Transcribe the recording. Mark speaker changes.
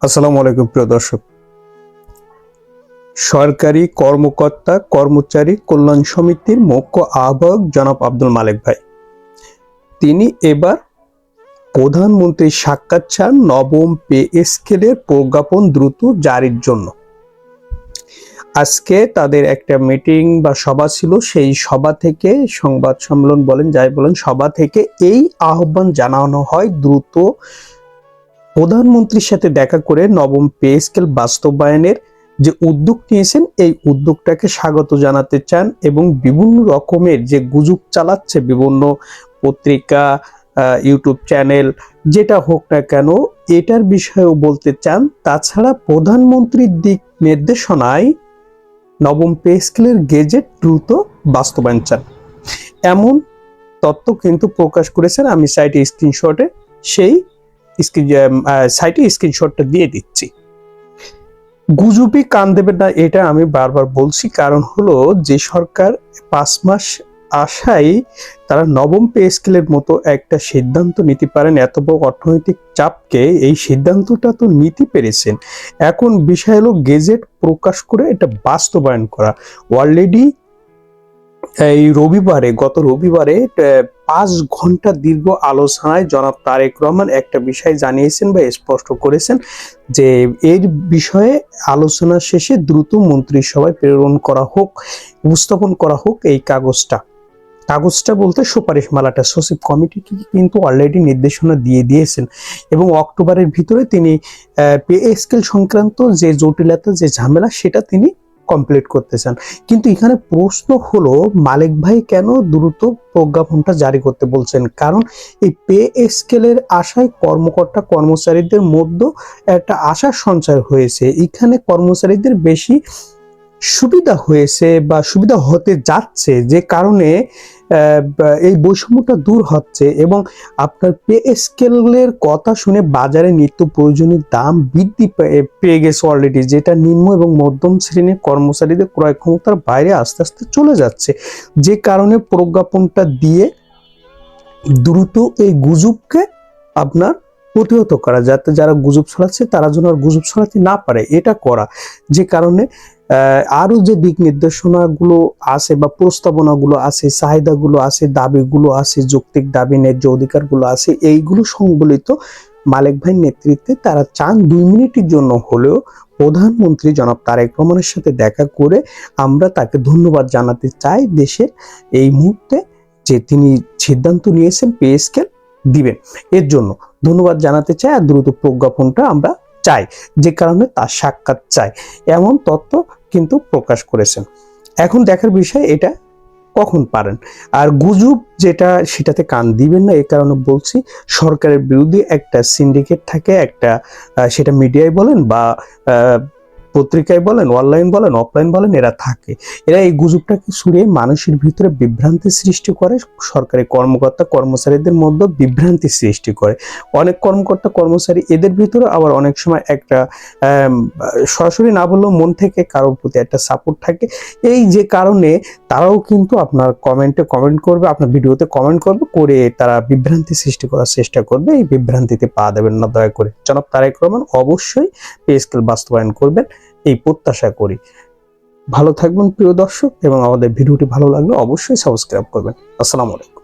Speaker 1: আসসালামু আলাইকুম প্রিয় দর্শক। সরকারি কর্মকর্তা কর্মচারী কল্যাণ সমিতির মুখ্য আহ্বায়ক জনাব আব্দুল মালেক ভাই, তিনি এবার প্রধানমন্ত্রীর সাক্ষাৎ চান নবম পে স্কেলের প্রজ্ঞাপন দ্রুত জারির জন্য। আজকে তাদের একটা মিটিং বা সভা ছিল, সেই সভা থেকে সংবাদ সম্মেলন বলেন যাই বলেন, সভা থেকে এই আহ্বান জানানো হয় দ্রুত প্রধানমন্ত্রীর সাথে দেখা করে নবম পে স্কেল বাস্তবায়নের যে উদ্যোগ নিয়েছেন এই উদ্যোগটাকে স্বাগত জানাতে চান এবং বিভিন্ন রকমের যে গুজব চালাচ্ছে বিভিন্ন পত্রিকা, ইউটিউব চ্যানেল, যেটা হোক না কেন এটার বিষয়েও বলতে চান। তাছাড়া প্রধানমন্ত্রীর দিক নির্দেশনায় নবম পে স্কেলের গেজেট দ্রুত বাস্তবায়ন চান, এমন তথ্য কিন্তু প্রকাশ করেছেন। আমি সাইটে স্ক্রিনশটে সেই সাইটে স্ক্রিনশটটা দিয়ে দিচ্ছি। গুজবে কান দেবেন না, এটা আমি বারবার বলছি। কারণ হলো যে সরকার 5 মাস আশায় তারা নবম পে স্কেলের মতো একটা সিদ্ধান্ত নিতে পারেন, এত বড় অর্থনৈতিক চাপকে এই সিদ্ধান্তটা তো নিতে পেরেছেন। এখন বিষয় হলো গেজেট প্রকাশ করে এটা বাস্তবায়ন করা। অলরেডি এই গত রবিবারে 5 ঘন্টা দীর্ঘ আলোচনায় জনাব তারেক রহমান একটা বিষয় জানিয়েছেন বা স্পষ্ট করেছেন যে এর বিষয়ে আলোচনা শেষে দ্রুত মন্ত্রিসভায় প্রেরণ করা হোক, উপস্থাপন করা হোক এই কাগজটা বলতে সুপারিশমালাটা সচিব কমিটিকে কিন্তু অলরেডি নির্দেশনা দিয়ে দিয়েছেন এবং অক্টোবরের ভিতরে তিনি পে স্কেল সংক্রান্ত যে জটিলতা, যে ঝামেলা, সেটা তিনি কমপ্লিট করতে চান। কিন্তু এখানে প্রশ্ন হলো মালেক ভাই কেন দ্রুত প্রজ্ঞাপনটা জারি করতে বলছেন? কারণ এই পে স্কেলের আশায় কর্মকর্তা কর্মচারীদের মধ্যে একটা আশার সঞ্চার হয়েছে। এখানে কর্মচারীদের বেশি সুবিধা হয়েছে বা সুবিধা হতে যাচ্ছে, যে কারণে এই বৈষম্যটা দূর হচ্ছে এবং আপনার পে স্কেলের কথা শুনে বাজারে নিত্য প্রয়োজনীয় দাম বৃদ্ধি পেয়ে গেছে অলরেডি, যেটা নিম্ন এবং মধ্যম শ্রেণীর কর্মচারীদের ক্রয় ক্ষমতার বাইরে আস্তে আস্তে চলে যাচ্ছে। যে কারণে প্রজ্ঞাপনটা দিয়ে দ্রুত এই গুজবকে আপনার প্রতিহত করা, যাতে যারা গুজব ছড়াচ্ছে তারা যেন আর গুজব ছড়াতে না পারে, এটা করা। যে কারণে আরো যে দিক নির্দেশনাগুলো আছে বা প্রস্তাবনাগুলো আছে, চাহিদাগুলো আছে, দাবিগুলো আছে, যৌক্তিক দাবি, ন্যায্য অধিকারগুলো আছে, এইগুলো সংবলিত মালেক ভাইয়ের নেতৃত্বে তারা চান 2 মিনিটের জন্য হলেও প্রধানমন্ত্রী জনাব তারেক রহমানের সাথে দেখা করে আমরা তাকে ধন্যবাদ জানাতে চাই দেশের এই মুহূর্তে যে তিনি সিদ্ধান্ত নিয়েছেন পে স্কেল দিবেন, এর জন্য ধন্যবাদ জানাতে চাই আর দ্রুত প্রজ্ঞাপনটা আমরা চাই, যে কারণে তার সাক্ষাৎ চাই, এমন তথ্য কিন্তু প্রকাশ করেছেন। এখন দেখার বিষয় এটা কখন পারেন। আর গুজব যেটা, সেটাতে কান দিবেন না। এই কারণে বলছি, সরকারের বিরুদ্ধে একটা সিন্ডিকেট থাকে, একটা সেটা মিডিয়ায় বলেন বা পত্রিকায় বলেন, অনলাইন বলেন, অফলাইন বলেন, এরা থাকে। এরা এই গুজবটাকে ছড়িয়ে মানুষের ভিতরে বিভ্রান্তি সৃষ্টি করে, সরকারি কর্মকর্তা কর্মচারীদের মধ্যে বিভ্রান্তি সৃষ্টি করে। অনেক কর্মকর্তা কর্মচারী এদের ভিতরে আবার অনেক সময় একটা সরাসরি না বললেও মন থেকে কারোর প্রতি একটা সাপোর্ট থাকে। এই যে কারণে তারাও কিন্তু আপনার কমেন্টে কমেন্ট করবে, আপনার ভিডিওতে কমেন্ট করবে, করে তারা বিভ্রান্তি সৃষ্টি করার চেষ্টা করবে। এই বিভ্রান্তিতে পা দেবেন না দয়া করে। জনাব তারেক রহমান অবশ্যই পে স্কেল বাস্তবায়ন করবেন, এই প্রত্যাশা করি। ভালো থাকবেন প্রিয় দর্শক, এবং আমাদের ভিডিওটি ভালো লাগলে অবশ্যই সাবস্ক্রাইব করবেন। আসসালামু আলাইকুম।